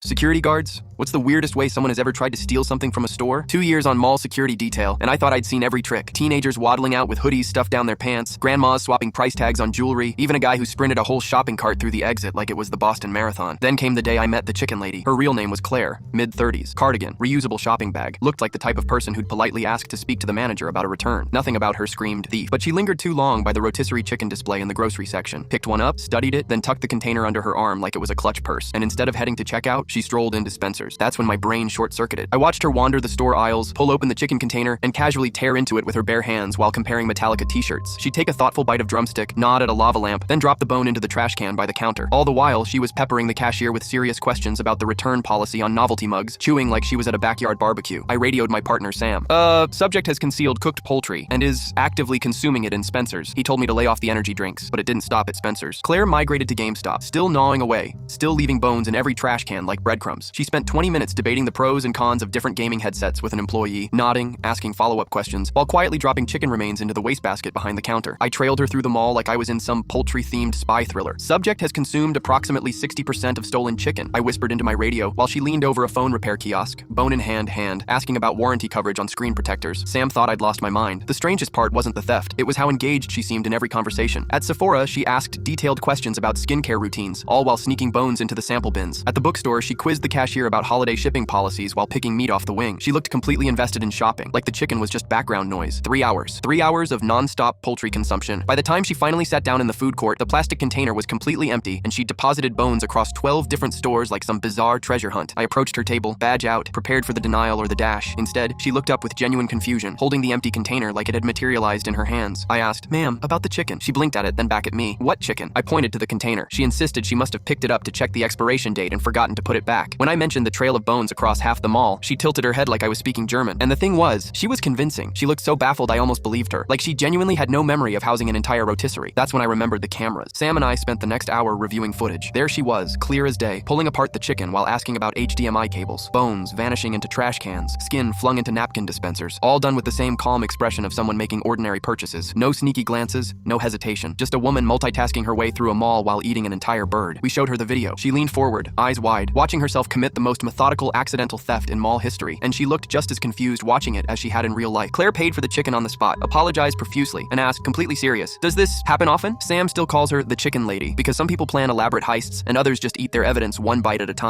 Security guards? What's the weirdest way someone has ever tried to steal something from a store? 2 years on mall security detail, and I thought I'd seen every trick. Teenagers waddling out with hoodies stuffed down their pants, grandmas swapping price tags on jewelry, even a guy who sprinted a whole shopping cart through the exit like it was the Boston Marathon. Then came the day I met the chicken lady. Her real name was Claire, mid-30s, cardigan, reusable shopping bag. Looked like the type of person who'd politely ask to speak to the manager about a return. Nothing about her screamed thief, but she lingered too long by the rotisserie chicken display in the grocery section. Picked one up, studied it, then tucked the container under her arm like it was a clutch purse, and instead of heading to checkout, she strolled into Spencer's. That's when my brain short-circuited. I watched her wander the store aisles, pull open the chicken container, and casually tear into it with her bare hands while comparing Metallica t-shirts. She'd take a thoughtful bite of drumstick, nod at a lava lamp, then drop the bone into the trash can by the counter. All the while, she was peppering the cashier with serious questions about the return policy on novelty mugs, chewing like she was at a backyard barbecue. I radioed my partner, Sam. Subject has concealed cooked poultry and is actively consuming it in Spencer's. He told me to lay off the energy drinks, but it didn't stop at Spencer's. Claire migrated to GameStop, still gnawing away, still leaving bones in every trash can like breadcrumbs. She spent 20 minutes debating the pros and cons of different gaming headsets with an employee, nodding, asking follow-up questions, while quietly dropping chicken remains into the wastebasket behind the counter. I trailed her through the mall like I was in some poultry-themed spy thriller. Subject has consumed approximately 60% of stolen chicken, I whispered into my radio while she leaned over a phone repair kiosk, bone in hand, asking about warranty coverage on screen protectors. Sam thought I'd lost my mind. The strangest part wasn't the theft, it was how engaged she seemed in every conversation. At Sephora, she asked detailed questions about skincare routines, all while sneaking bones into the sample bins. At the bookstore, she quizzed the cashier about holiday shipping policies while picking meat off the wing. She looked completely invested in shopping, like the chicken was just background noise. 3 hours. 3 hours of non-stop poultry consumption. By the time she finally sat down in the food court, the plastic container was completely empty, and she'd deposited bones across 12 different stores like some bizarre treasure hunt. I approached her table, badge out, prepared for the denial or the dash. Instead, she looked up with genuine confusion, holding the empty container like it had materialized in her hands. I asked, "Ma'am, about the chicken." She blinked at it, then back at me. "What chicken?" I pointed to the container. She insisted she must have picked it up to check the expiration date and forgotten to put it back. When I mentioned the trail of bones across half the mall, she tilted her head like I was speaking German. And the thing was, she was convincing. She looked so baffled I almost believed her. Like she genuinely had no memory of housing an entire rotisserie. That's when I remembered the cameras. Sam and I spent the next hour reviewing footage. There she was, clear as day, pulling apart the chicken while asking about HDMI cables, bones vanishing into trash cans, skin flung into napkin dispensers, all done with the same calm expression of someone making ordinary purchases. No sneaky glances, no hesitation. Just a woman multitasking her way through a mall while eating an entire bird. We showed her the video. She leaned forward, eyes wide, watching herself commit the most methodical accidental theft in mall history, and she looked just as confused watching it as she had in real life. Claire paid for the chicken on the spot, apologized profusely, and asked, completely serious, "Does this happen often?" Sam still calls her the chicken lady because some people plan elaborate heists and others just eat their evidence one bite at a time.